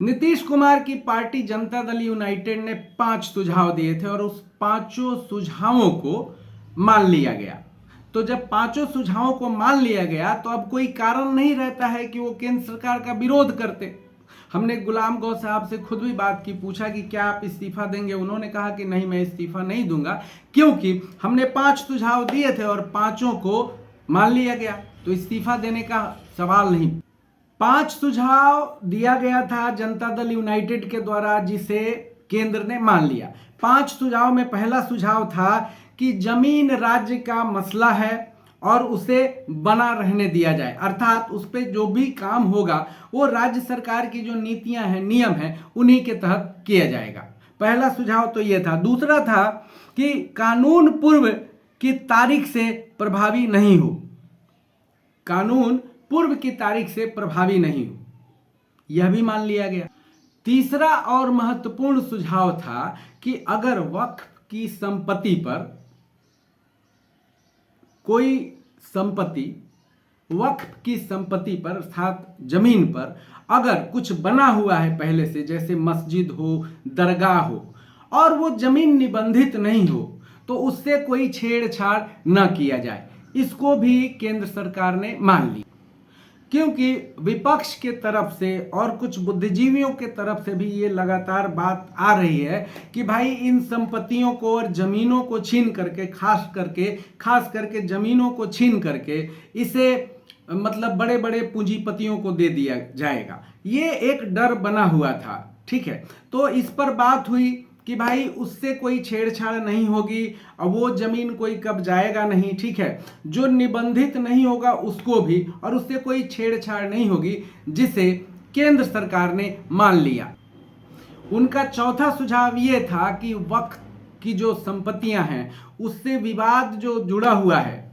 नीतीश कुमार की party Janata Dal United ने 5 सुझाव दिए थे और उस पांचों सुझावों को मान लिया गया। तो जब पांचों सुझावों को मान लिया गया तो अब कोई कारण नहीं रहता है कि वो केंद्र सरकार का विरोध करते। हमने गुलाम गौ साहब से खुद भी बात की, पूछा कि क्या आप इस्तीफा देंगे। उन्होंने कहा कि नहीं, मैं इस्तीफा नहीं दूंगा, क्योंकि हमने 5 सुझाव दिए थे और पांचों को मान लिया गया, तो इस्तीफा देने का सवाल नहीं। 5 सुझाव दिया गया था जनता दल यूनाइटेड के द्वारा, जिसे केंद्र ने मान लिया। 5 सुझाव में पहला सुझाव था कि जमीन राज्य का मसला है और उसे बना रहने दिया जाए, अर्थात उस पर जो भी काम होगा वो राज्य सरकार की जो नीतियां हैं, नियम हैं, उन्हीं के तहत किया जाएगा। पहला सुझाव तो यह था। दूसरा था कि कानून पूर्व की तारीख से प्रभावी नहीं हो, कानून पूर्व की तारीख से प्रभावी नहीं हो, यह भी मान लिया गया। तीसरा और महत्वपूर्ण सुझाव था कि अगर वक्फ की संपत्ति पर कोई संपत्ति, वक्फ की संपत्ति पर अर्थात जमीन पर अगर कुछ बना हुआ है पहले से, जैसे मस्जिद हो, दरगाह हो, और वो जमीन निबंधित नहीं हो, तो उससे कोई छेड़छाड़ न किया जाए। इसको भी केंद्र सरकार ने मान लिया, क्योंकि विपक्ष के तरफ से और कुछ बुद्धिजीवियों के तरफ से भी ये लगातार बात आ रही है कि भाई इन संपत्तियों को और जमीनों को छीन करके, खास करके जमीनों को छीन करके इसे मतलब बड़े बड़े पूंजीपतियों को दे दिया जाएगा। ये एक डर बना हुआ था, ठीक है। तो इस पर बात हुई कि भाई उससे कोई छेड़छाड़ नहीं होगी और वो जमीन कोई कब जाएगा नहीं, ठीक है। जो निबंधित नहीं होगा उसको भी, और उससे कोई छेड़छाड़ नहीं होगी, जिसे केंद्र सरकार ने मान लिया। उनका चौथा सुझाव ये था कि वक्फ की जो संपत्तियां हैं उससे विवाद जो जुड़ा हुआ है,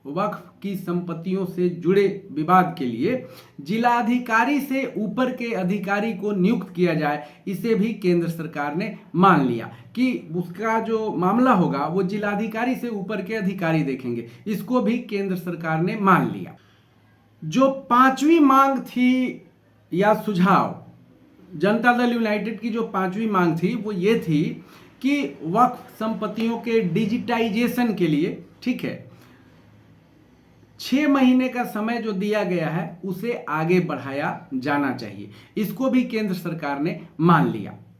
वक्फ की संपत्तियों से जुड़े विवाद के लिए जिलाधिकारी से ऊपर के अधिकारी को नियुक्त किया जाए। इसे भी केंद्र सरकार ने मान लिया कि उसका जो मामला होगा वो जिलाधिकारी से ऊपर के अधिकारी देखेंगे। इसको भी केंद्र सरकार ने मान लिया। जो पांचवी मांग थी या सुझाव, जनता दल यूनाइटेड की जो पांचवी मांग थी वो ये थी कि वक्फ संपत्तियों के डिजिटाइजेशन के लिए, ठीक है, 6 महीने का समय जो दिया गया है उसे आगे बढ़ाया जाना चाहिए। इसको भी केंद्र सरकार ने मान लिया।